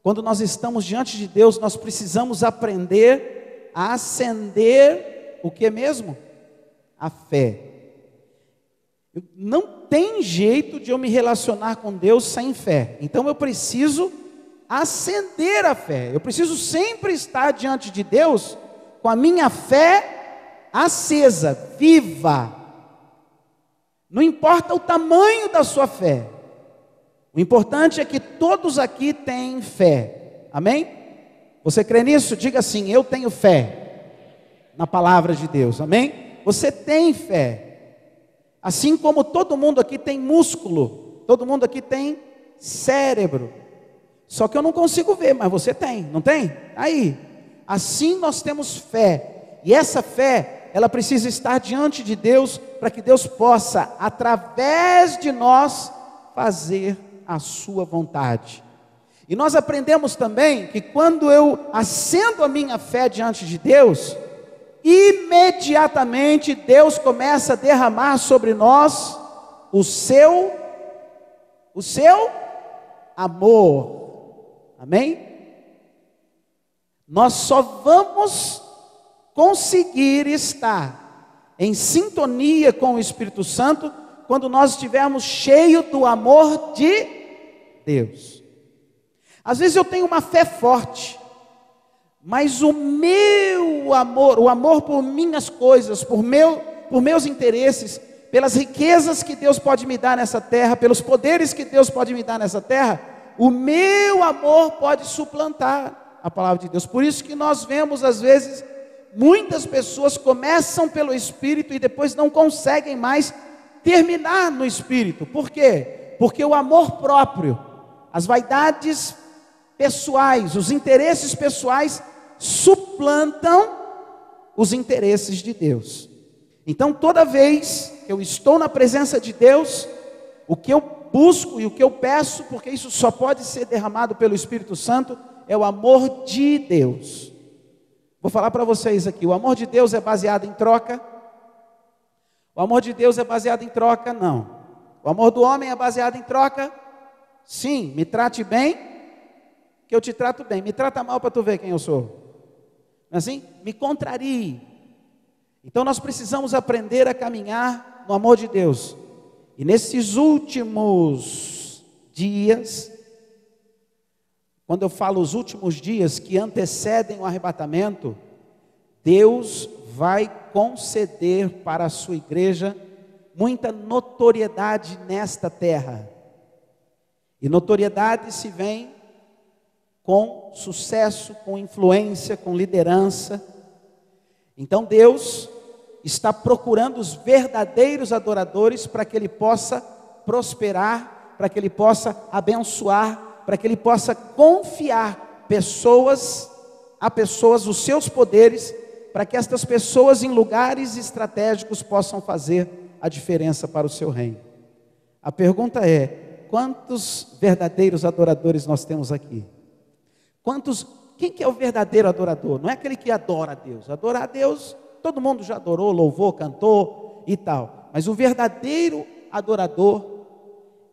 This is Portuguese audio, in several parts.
quando nós estamos diante de Deus, nós precisamos aprender a acender o que mesmo? A fé. Não tem jeito de eu me relacionar com Deus sem fé. Então eu preciso acender a fé. Eu preciso sempre estar diante de Deus com a minha fé acesa, viva. Não importa o tamanho da sua fé. O importante é que todos aqui têm fé. Amém? Você crê nisso? Diga assim: eu tenho fé na palavra de Deus. Amém? Você tem fé. Assim como todo mundo aqui tem músculo, todo mundo aqui tem cérebro. Só que eu não consigo ver, mas você tem, não tem? Aí, assim nós temos fé. E essa fé, ela precisa estar diante de Deus, para que Deus possa, através de nós, fazer a sua vontade. E nós aprendemos também que quando eu acendo a minha fé diante de Deus, imediatamente Deus começa a derramar sobre nós o seu amor. Amém? Nós só vamos conseguir estar em sintonia com o Espírito Santo quando nós estivermos cheios do amor de Deus. Às vezes eu tenho uma fé forte, mas o meu amor, o amor por minhas coisas, por meus interesses, pelas riquezas que Deus pode me dar nessa terra, pelos poderes que Deus pode me dar nessa terra, o meu amor pode suplantar a palavra de Deus. Por isso que nós vemos às vezes, muitas pessoas começam pelo Espírito e depois não conseguem mais terminar no Espírito. Por quê? Porque o amor próprio, as vaidades pessoais, os interesses pessoais suplantam os interesses de Deus. Então toda vez que eu estou na presença de Deus, o que eu busco e o que eu peço, porque isso só pode ser derramado pelo Espírito Santo, é o amor de Deus. Vou falar para vocês aqui, o amor de Deus é baseado em troca? O amor de Deus é baseado em troca? Não. O amor do homem é baseado em troca? Sim. Me trate bem, que eu te trato bem. Me trata mal para tu ver quem eu sou. Não é assim? Me contrarie. Então nós precisamos aprender a caminhar no amor de Deus. E nesses últimos dias, quando eu falo os últimos dias que antecedem o arrebatamento, Deus vai conceder para a sua igreja muita notoriedade nesta terra. E notoriedade se vem com sucesso, com influência, com liderança. Então Deus está procurando os verdadeiros adoradores para que Ele possa prosperar, para que Ele possa abençoar, para que Ele possa confiar a pessoas os seus poderes, para que estas pessoas em lugares estratégicos possam fazer a diferença para o seu reino. A pergunta é: quantos verdadeiros adoradores nós temos aqui? Quem que é o verdadeiro adorador? Não é aquele que adora a Deus. Adorar a Deus, todo mundo já adorou, louvou, cantou e tal. Mas o verdadeiro adorador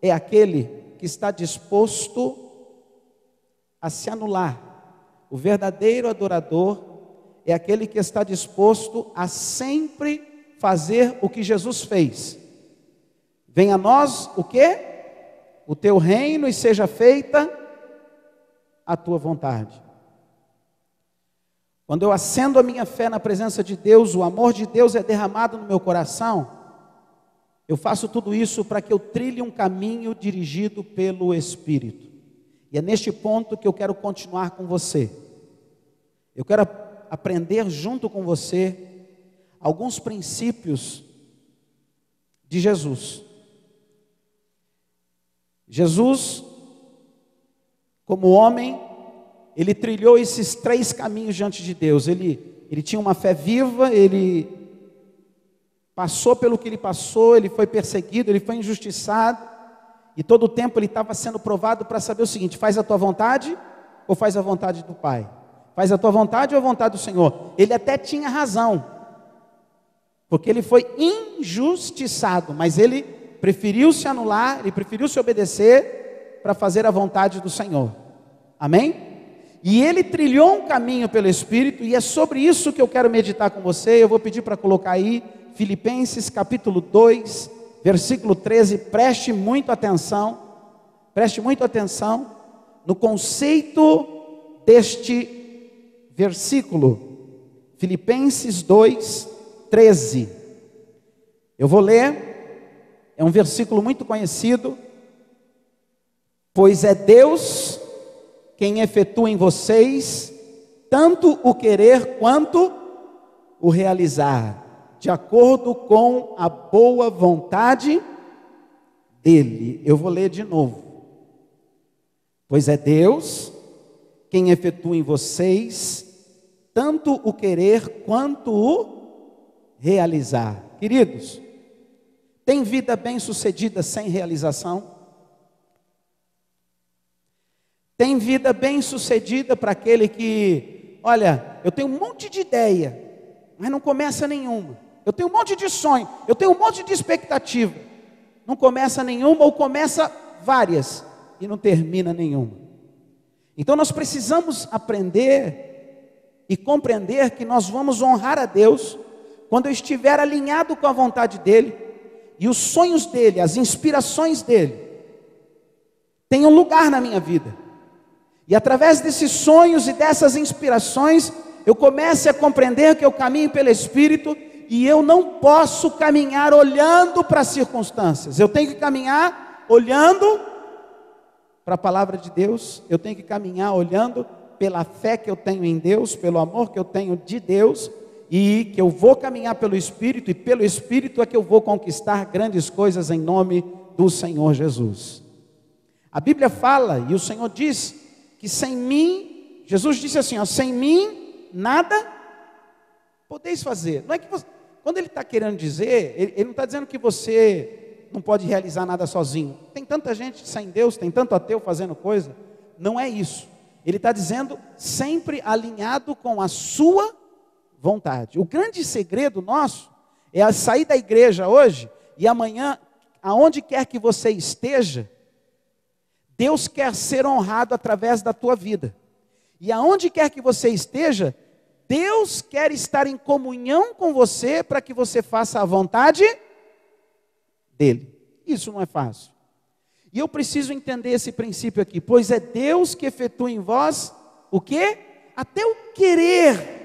é aquele que está disposto a se anular. O verdadeiro adorador é aquele que está disposto a sempre fazer o que Jesus fez. Venha a nós o quê? O teu reino, e seja feita a tua vontade. Quando eu acendo a minha fé na presença de Deus, o amor de Deus é derramado no meu coração. Eu faço tudo isso para que eu trilhe um caminho dirigido pelo Espírito. E é neste ponto que eu quero continuar com você. Eu quero aprender junto com você alguns princípios de Jesus. Jesus, como homem, ele trilhou esses 3 caminhos diante de Deus. Ele tinha uma fé viva, ele passou pelo que ele passou, ele foi perseguido, ele foi injustiçado, e todo o tempo ele estava sendo provado para saber o seguinte: faz a tua vontade ou faz a vontade do Pai? Faz a tua vontade ou a vontade do Senhor? Ele até tinha razão, porque ele foi injustiçado, mas ele preferiu se anular, ele preferiu se obedecer para fazer a vontade do Senhor. Amém? E ele trilhou um caminho pelo Espírito, e é sobre isso que eu quero meditar com você. Eu vou pedir para colocar aí Filipenses capítulo 2, versículo 13. Preste muito atenção no conceito deste versículo. Filipenses 2, 13. Eu vou ler, é um versículo muito conhecido. Pois é Deus quem efetua em vocês tanto o querer quanto o realizar, de acordo com a boa vontade dele. Eu vou ler de novo. Pois é Deus quem efetua em vocês tanto o querer quanto o realizar. Queridos, tem vida bem-sucedida sem realização? Tem vida bem-sucedida para aquele que, olha, eu tenho um monte de ideia, mas não começa nenhuma. Eu tenho um monte de sonho, eu tenho um monte de expectativa, não começa nenhuma ou começa várias e não termina nenhuma. Então nós precisamos aprender e compreender que nós vamos honrar a Deus quando eu estiver alinhado com a vontade dEle e os sonhos dEle, as inspirações dEle tenham lugar na minha vida. E através desses sonhos e dessas inspirações, eu comece a compreender que eu caminho pelo Espírito e eu não posso caminhar olhando para as circunstâncias. Eu tenho que caminhar olhando para a palavra de Deus. Eu tenho que caminhar olhando pela fé que eu tenho em Deus, pelo amor que eu tenho de Deus, e que eu vou caminhar pelo Espírito, e pelo Espírito é que eu vou conquistar grandes coisas em nome do Senhor Jesus. A Bíblia fala, e o Senhor diz, que sem mim, Jesus disse assim, ó, sem mim nada podeis fazer. Não é que você, quando ele está querendo dizer, ele não está dizendo que você não pode realizar nada sozinho. Tem tanta gente sem Deus, tem tanto ateu fazendo coisa. Não é isso. Ele está dizendo sempre alinhado com a sua vontade. O grande segredo nosso é sair da igreja hoje e amanhã, aonde quer que você esteja, Deus quer ser honrado através da tua vida. E aonde quer que você esteja, Deus quer estar em comunhão com você para que você faça a vontade dEle. Isso não é fácil. E eu preciso entender esse princípio aqui. Pois é Deus que efetua em vós o quê? Até o querer.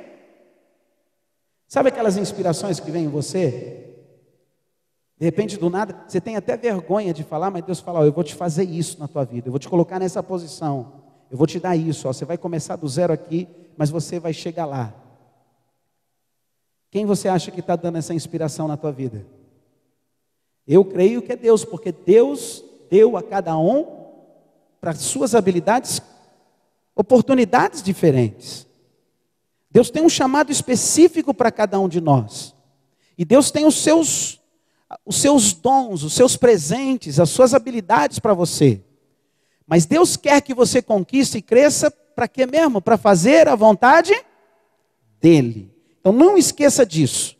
Sabe aquelas inspirações que vêm em você? De repente, do nada, você tem até vergonha de falar, mas Deus fala, ó, eu vou te fazer isso na tua vida, eu vou te colocar nessa posição, eu vou te dar isso, ó, você vai começar do zero aqui, mas você vai chegar lá. Quem você acha que está dando essa inspiração na tua vida? Eu creio que é Deus, porque Deus deu a cada um, para suas habilidades, oportunidades diferentes. Deus tem um chamado específico para cada um de nós, e Deus tem os seus dons, os seus presentes, as suas habilidades para você. Mas Deus quer que você conquiste e cresça para quê mesmo? Para fazer a vontade dEle. Então não esqueça disso.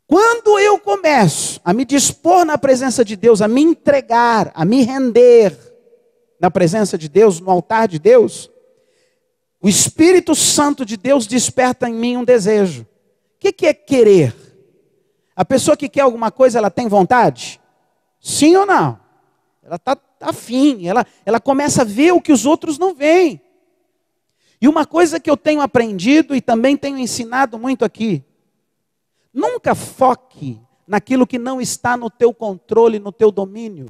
Quando eu começo a me dispor na presença de Deus, a me entregar, a me render na presença de Deus, no altar de Deus, o Espírito Santo de Deus desperta em mim um desejo. O que é querer? A pessoa que quer alguma coisa, ela tem vontade? Sim ou não? Ela está afim, ela começa a ver o que os outros não veem. E uma coisa que eu tenho aprendido e também tenho ensinado muito aqui, nunca foque naquilo que não está no teu controle, no teu domínio.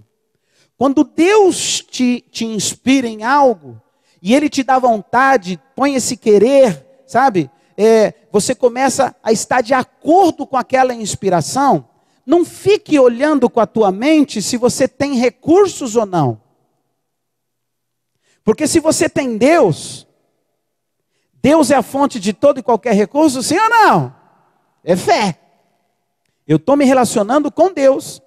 Quando Deus te inspira em algo, e Ele te dá vontade, põe esse querer, sabe? Você começa a estar de acordo com aquela inspiração. Não fique olhando com a tua mente se você tem recursos ou não. Porque se você tem Deus, Deus é a fonte de todo e qualquer recurso, sim ou não? É fé. Eu estou me relacionando com Deus.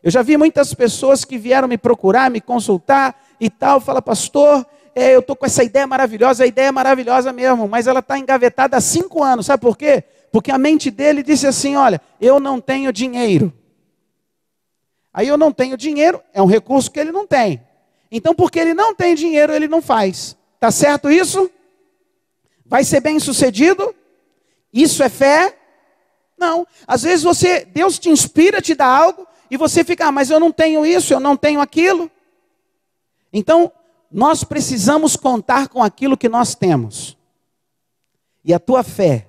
Eu já vi muitas pessoas que vieram me procurar, me consultar e tal, fala, pastor, eu estou com essa ideia maravilhosa, a ideia é maravilhosa mesmo, mas ela está engavetada há 5 anos, sabe por quê? Porque a mente dele disse assim, olha, eu não tenho dinheiro. Aí eu não tenho dinheiro, é um recurso que ele não tem. Então, porque ele não tem dinheiro, ele não faz. Tá certo isso? Vai ser bem sucedido? Isso é fé? Não. Às vezes Deus te inspira, te dá algo, e você fica, mas eu não tenho isso, eu não tenho aquilo. Então, nós precisamos contar com aquilo que nós temos. E a tua fé,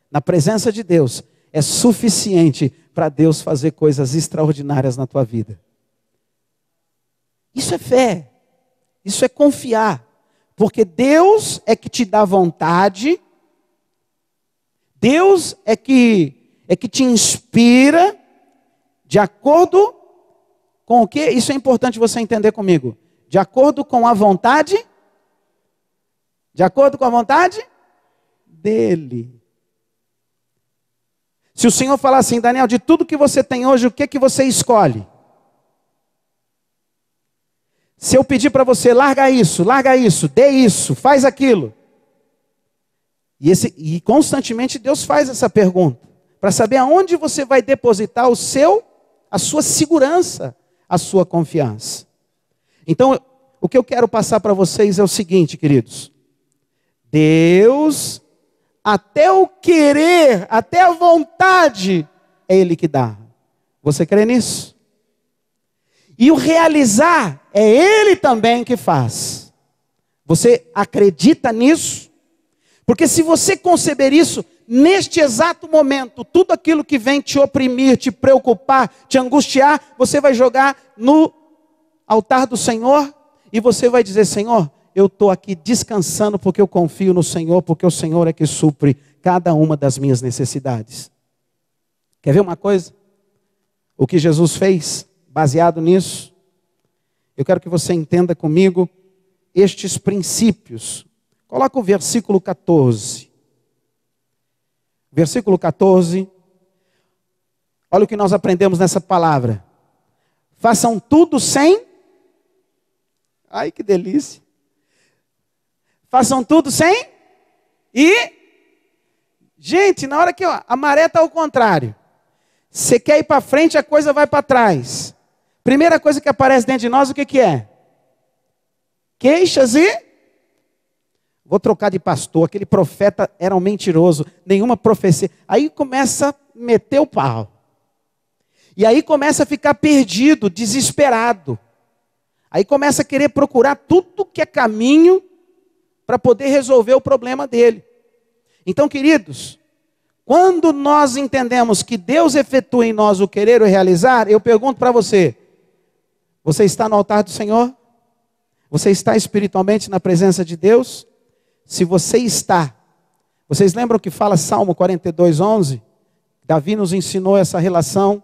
na presença de Deus, é suficiente para Deus fazer coisas extraordinárias na tua vida. Isso é fé. Isso é confiar. Porque Deus é que te dá vontade. Deus é que te inspira de acordo com o quê? Isso é importante você entender comigo. De acordo com a vontade? De acordo com a vontade dele. Se o Senhor falar assim, Daniel, de tudo que você tem hoje, o que você escolhe? Se eu pedir para você, larga isso, dê isso, faz aquilo. E constantemente Deus faz essa pergunta, para saber aonde você vai depositar a sua segurança, a sua confiança. Então, o que eu quero passar para vocês é o seguinte, queridos. Deus, até o querer, até a vontade, é Ele que dá. Você crê nisso? E o realizar, é Ele também que faz. Você acredita nisso? Porque se você conceber isso, neste exato momento, tudo aquilo que vem te oprimir, te preocupar, te angustiar, você vai jogar no altar do Senhor e você vai dizer, Senhor, eu estou aqui descansando porque eu confio no Senhor, porque o Senhor é que supre cada uma das minhas necessidades. Quer ver uma coisa? O que Jesus fez, baseado nisso, eu quero que você entenda comigo estes princípios. Coloca o versículo 14. Versículo 14. Olha o que nós aprendemos nessa palavra. Façam tudo sem... Ai, que delícia. Façam tudo sem... Gente, na hora que a maré está ao contrário. Você quer ir para frente, a coisa vai para trás. Primeira coisa que aparece dentro de nós, o que é? Queixas e... Vou trocar de pastor, aquele profeta era um mentiroso, nenhuma profecia. Aí começa a meter o pau. E aí começa a ficar perdido, desesperado. Aí começa a querer procurar tudo que é caminho para poder resolver o problema dele. Então, queridos, quando nós entendemos que Deus efetua em nós o querer ou realizar, eu pergunto para você, você está no altar do Senhor? Você está espiritualmente na presença de Deus? Se você está, vocês lembram que fala Salmo 42:11? Davi nos ensinou essa relação,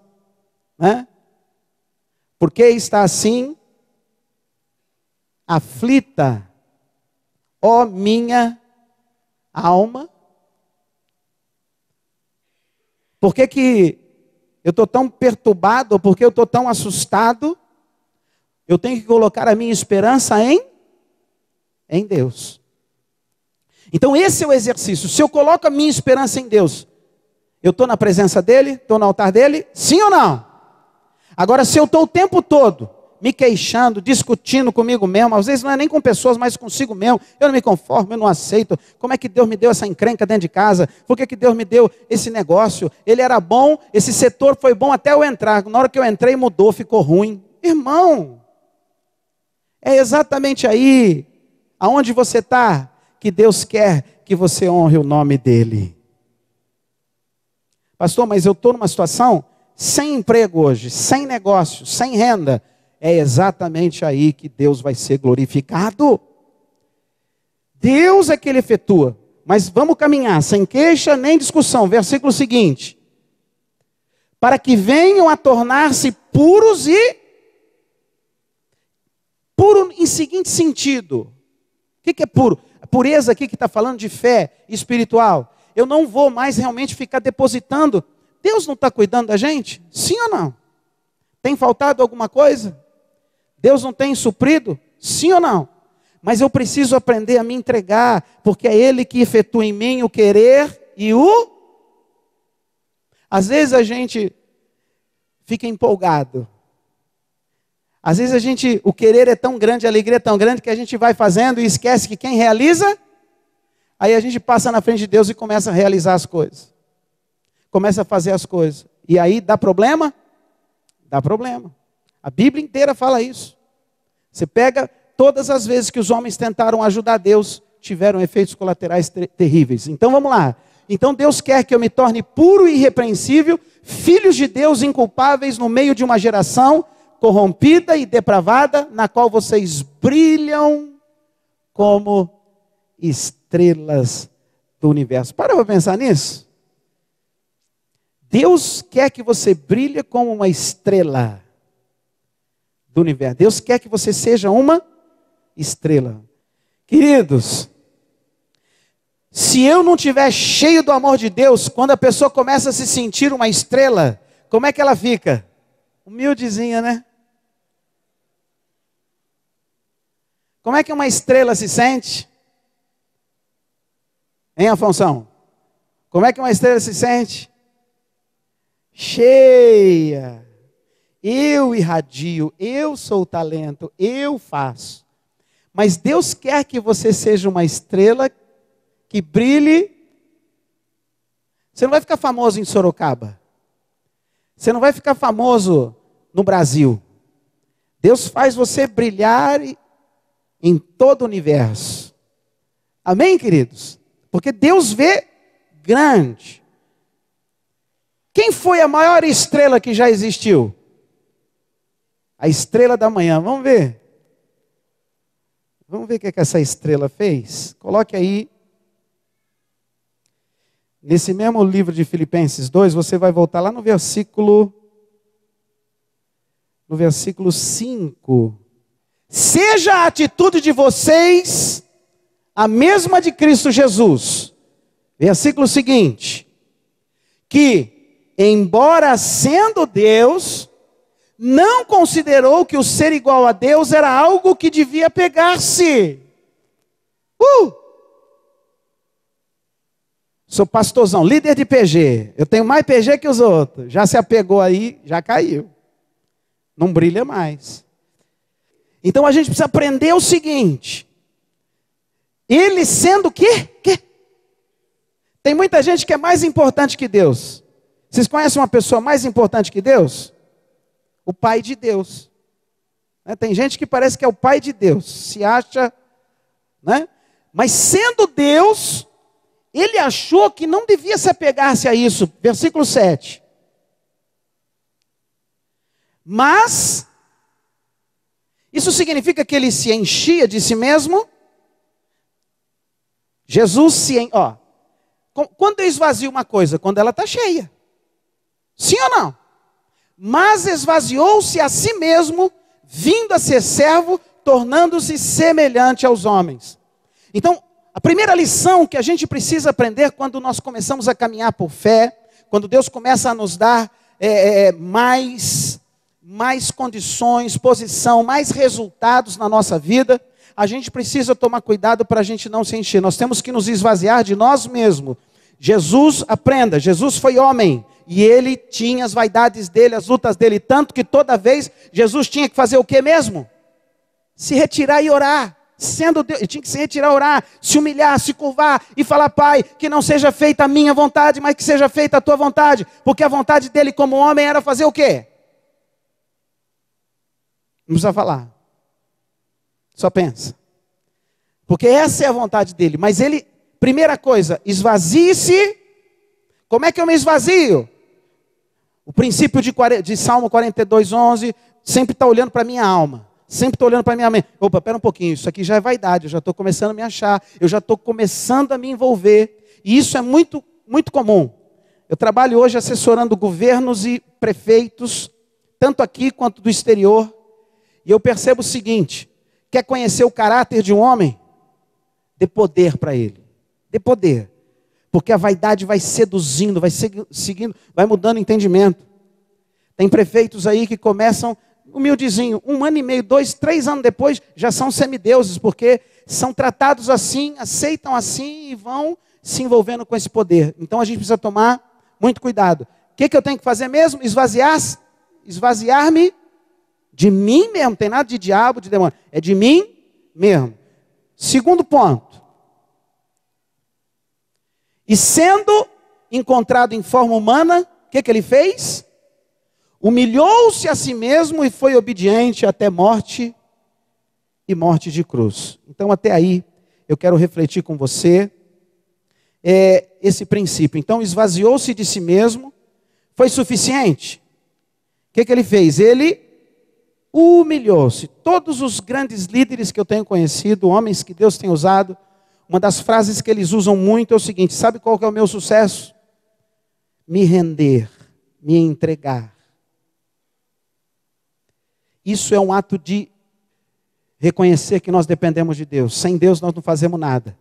né? Por que está assim? Aflita, ó minha alma. Por que eu estou tão perturbado? Por que eu estou tão assustado? Eu tenho que colocar a minha esperança em Deus. Então esse é o exercício. Se eu coloco a minha esperança em Deus, eu estou na presença dEle? Estou no altar dEle? Sim ou não? Agora, se eu estou o tempo todo me queixando, discutindo comigo mesmo, às vezes não é nem com pessoas, mas consigo mesmo, eu não me conformo, eu não aceito, como é que Deus me deu essa encrenca dentro de casa? Por que Deus me deu esse negócio? Ele era bom, esse setor foi bom até eu entrar, na hora que eu entrei mudou, ficou ruim. Irmão, é exatamente aí, aonde você está, que Deus quer que você honre o nome dEle. Pastor, mas eu estou numa situação sem emprego hoje, sem negócio, sem renda. É exatamente aí que Deus vai ser glorificado. Deus é que Ele efetua. Mas vamos caminhar, sem queixa nem discussão. Versículo seguinte. Para que venham a tornar-se puros e... Puro em seguinte sentido. O que é puro? A pureza aqui que está falando de fé espiritual. Eu não vou mais realmente ficar depositando. Deus não está cuidando da gente? Sim ou não? Tem faltado alguma coisa? Deus não tem suprido? Sim ou não? Mas eu preciso aprender a me entregar, porque é Ele que efetua em mim o querer e o... Às vezes a gente fica empolgado. Às vezes o querer é tão grande, a alegria é tão grande que a gente vai fazendo e esquece que quem realiza, aí a gente passa na frente de Deus e começa a realizar as coisas. Começa a fazer as coisas. E aí dá problema? Dá problema. A Bíblia inteira fala isso. Você pega todas as vezes que os homens tentaram ajudar Deus, tiveram efeitos colaterais terríveis. Então vamos lá. Então Deus quer que eu me torne puro e irrepreensível, filhos de Deus inculpáveis no meio de uma geração corrompida e depravada, na qual vocês brilham como estrelas do universo. Para pensar nisso. Deus quer que você brilhe como uma estrela do universo. Deus quer que você seja uma estrela. Queridos, se eu não estiver cheio do amor de Deus, quando a pessoa começa a se sentir uma estrela, como é que ela fica? Humildezinha, né? Como é que uma estrela se sente? Hein, Afonso? Como é que uma estrela se sente? Cheia. Eu irradio, eu sou o talento, eu faço. Mas Deus quer que você seja uma estrela que brilhe. Você não vai ficar famoso em Sorocaba. Você não vai ficar famoso no Brasil. Deus faz você brilhar em todo o universo. Amém, queridos? Porque Deus vê grande. Quem foi a maior estrela que já existiu? A estrela da manhã. Vamos ver. Vamos ver o que essa estrela fez? Coloque aí. Nesse mesmo livro de Filipenses 2, você vai voltar lá no versículo 5. Seja a atitude de vocês a mesma de Cristo Jesus. Versículo seguinte. Que, embora sendo Deus, não considerou que o ser igual a Deus era algo que devia pegar-se. Sou pastorzão, líder de PG. Eu tenho mais PG que os outros. Já se apegou aí, já caiu. Não brilha mais. Então a gente precisa aprender o seguinte. Ele sendo o quê? Tem muita gente que é mais importante que Deus. Vocês conhecem uma pessoa mais importante que Deus? O Pai de Deus. Tem gente que parece que é o Pai de Deus. Se acha, né? Mas sendo Deus, ele achou que não devia se apegar-se a isso. Versículo 7. Mas, isso significa que ele se enchia de si mesmo? Jesus quando eu esvazio uma coisa? Quando ela está cheia. Sim ou não? Mas esvaziou-se a si mesmo, vindo a ser servo, tornando-se semelhante aos homens. Então, a primeira lição que a gente precisa aprender quando nós começamos a caminhar por fé, quando Deus começa a nos dar mais condições, posição, mais resultados na nossa vida, a gente precisa tomar cuidado para a gente não se encher. Nós temos que nos esvaziar de nós mesmos. Aprenda, Jesus foi homem. E ele tinha as vaidades dele, as lutas dele. Tanto que toda vez Jesus tinha que fazer o que mesmo? Se retirar e orar. Sendo Deus, ele tinha que se retirar, orar, se humilhar, se curvar e falar: Pai, que não seja feita a minha vontade, mas que seja feita a tua vontade. Porque a vontade dele como homem era fazer o quê? Não precisa falar. Só pensa. Porque essa é a vontade dele. Mas ele, primeira coisa, esvazie-se. Como é que eu me esvazio? O princípio de Salmo 42:11 sempre está olhando para a minha alma. Sempre estou olhando para a minha mente. Opa, espera um pouquinho, isso aqui já é vaidade. Eu já estou começando a me achar. Eu já estou começando a me envolver. E isso é muito, muito comum. Eu trabalho hoje assessorando governos e prefeitos, tanto aqui quanto do exterior. E eu percebo o seguinte: quer conhecer o caráter de um homem? Dê poder para ele. Dê poder. Porque a vaidade vai seduzindo, vai seguindo, vai mudando o entendimento. Tem prefeitos aí que começam humildezinho, 1 ano e meio, 2, 3 anos depois, já são semideuses, porque são tratados assim, aceitam assim e vão se envolvendo com esse poder. Então a gente precisa tomar muito cuidado. O que eu tenho que fazer mesmo? Esvaziar-me De mim mesmo, não tem nada de diabo, de demônio. É de mim mesmo. Segundo ponto. E sendo encontrado em forma humana, o que ele fez? Humilhou-se a si mesmo e foi obediente até morte e morte de cruz. Então até aí eu quero refletir com você esse princípio. Então esvaziou-se de si mesmo, foi suficiente? O que ele fez? Ele humilhou-se. Todos os grandes líderes que eu tenho conhecido, homens que Deus tem usado, uma das frases que eles usam muito é o seguinte: sabe qual que é o meu sucesso? Me render, me entregar. Isso é um ato de reconhecer que nós dependemos de Deus. Sem Deus nós não fazemos nada.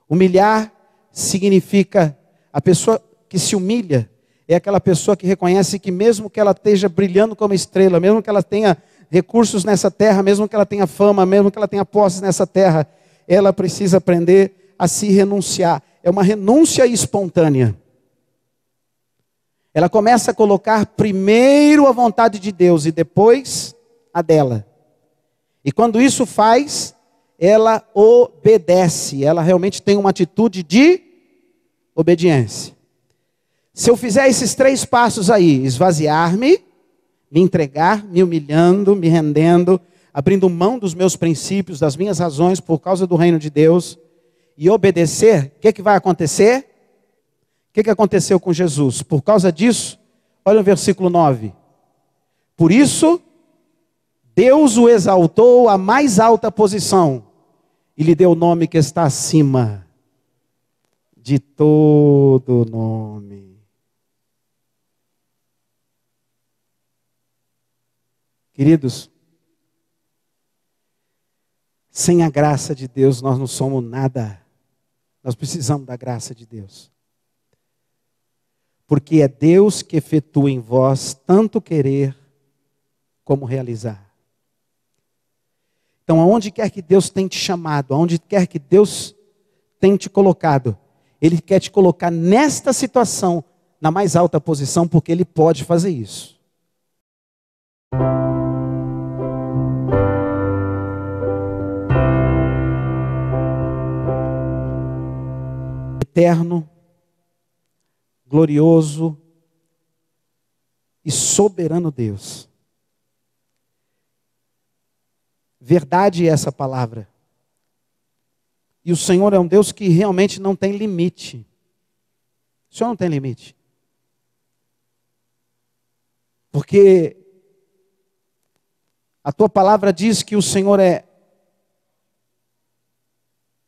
Humilhar significa, a pessoa que se humilha é aquela pessoa que reconhece que mesmo que ela esteja brilhando como estrela, mesmo que ela tenha recursos nessa terra, mesmo que ela tenha fama, mesmo que ela tenha posses nessa terra, ela precisa aprender a se renunciar. É uma renúncia espontânea. Ela começa a colocar primeiro a vontade de Deus e depois a dela. E quando isso faz, ela obedece. Ela realmente tem uma atitude de obediência. Se eu fizer esses 3 passos aí, esvaziar-me, me entregar, me humilhando, me rendendo, abrindo mão dos meus princípios, das minhas razões por causa do reino de Deus, e obedecer, o que vai acontecer? O que aconteceu com Jesus? Por causa disso, olha o versículo 9. Por isso, Deus o exaltou à mais alta posição e lhe deu o nome que está acima de todo nome. Queridos, sem a graça de Deus nós não somos nada. Nós precisamos da graça de Deus. Porque é Deus que efetua em vós tanto querer como realizar. Então, aonde quer que Deus tenha te chamado, aonde quer que Deus tenha te colocado, Ele quer te colocar nesta situação, na mais alta posição, porque Ele pode fazer isso. Eterno, glorioso e soberano Deus. Verdade é essa palavra. E o Senhor é um Deus que realmente não tem limite. O Senhor não tem limite. Porque a tua palavra diz que o Senhor é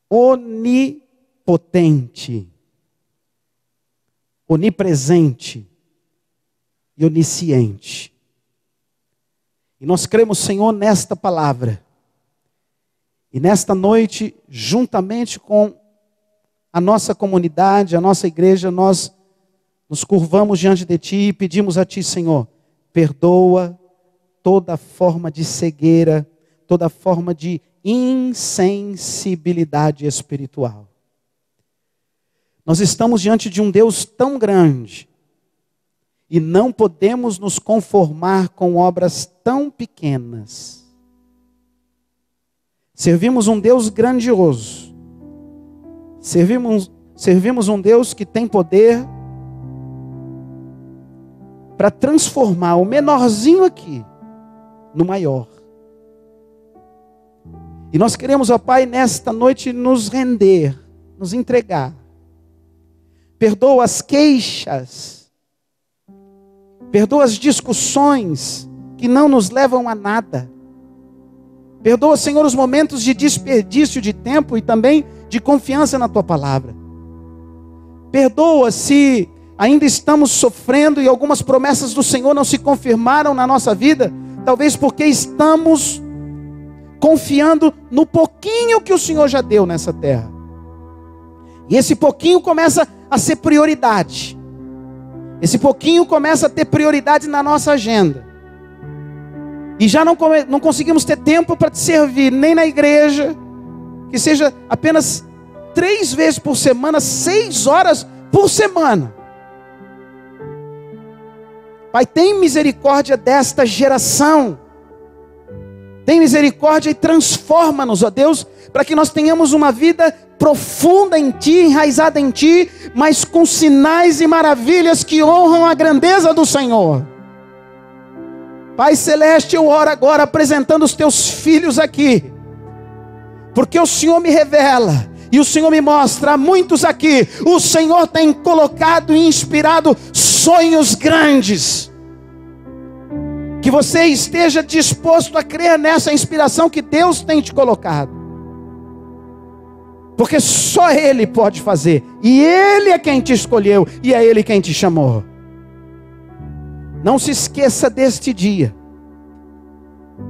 onipotente, onipresente e onisciente. E nós cremos, Senhor, nesta palavra. E nesta noite, juntamente com a nossa comunidade, a nossa igreja, nós nos curvamos diante de Ti e pedimos a Ti, Senhor, perdoa toda forma de cegueira, toda forma de insensibilidade espiritual. Nós estamos diante de um Deus tão grande e não podemos nos conformar com obras tão pequenas. Servimos um Deus grandioso. Servimos um Deus que tem poder para transformar o menorzinho aqui no maior. E nós queremos, ó Pai, nesta noite nos render, nos entregar. Perdoa as queixas, perdoa as discussões que não nos levam a nada. Perdoa, Senhor, os momentos de desperdício de tempo e também de confiança na Tua palavra. Perdoa se ainda estamos sofrendo e algumas promessas do Senhor não se confirmaram na nossa vida, talvez porque estamos confiando no pouquinho que o Senhor já deu nessa terra. E esse pouquinho começa a ser prioridade. Esse pouquinho começa a ter prioridade na nossa agenda. E já não conseguimos ter tempo para te servir, nem na igreja, que seja apenas 3 vezes por semana, 6 horas por semana. Pai, tem misericórdia desta geração Tem misericórdia e transforma-nos, ó Deus, para que nós tenhamos uma vida profunda em Ti, enraizada em Ti, mas com sinais e maravilhas que honram a grandeza do Senhor. Pai Celeste, eu oro agora apresentando os Teus filhos aqui, porque o Senhor me revela e o Senhor me mostra, a muitos aqui, o Senhor tem colocado e inspirado sonhos grandes. Que você esteja disposto a crer nessa inspiração que Deus tem te colocado. Porque só Ele pode fazer. E Ele é quem te escolheu. E é Ele quem te chamou. Não se esqueça deste dia.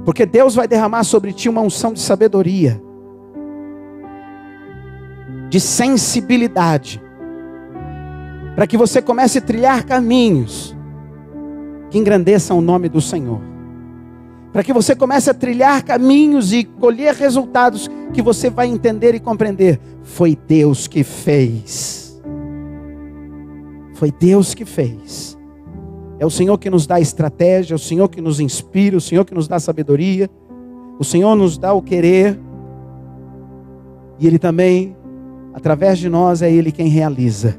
Porque Deus vai derramar sobre ti uma unção de sabedoria. De sensibilidade. Para que você comece a trilhar caminhos que engrandeçam o nome do Senhor. Para que você comece a trilhar caminhos e colher resultados que você vai entender e compreender. Foi Deus que fez. Foi Deus que fez. É o Senhor que nos dá estratégia, é o Senhor que nos inspira, o Senhor que nos dá sabedoria, o Senhor nos dá o querer. E Ele também, através de nós, é Ele quem realiza.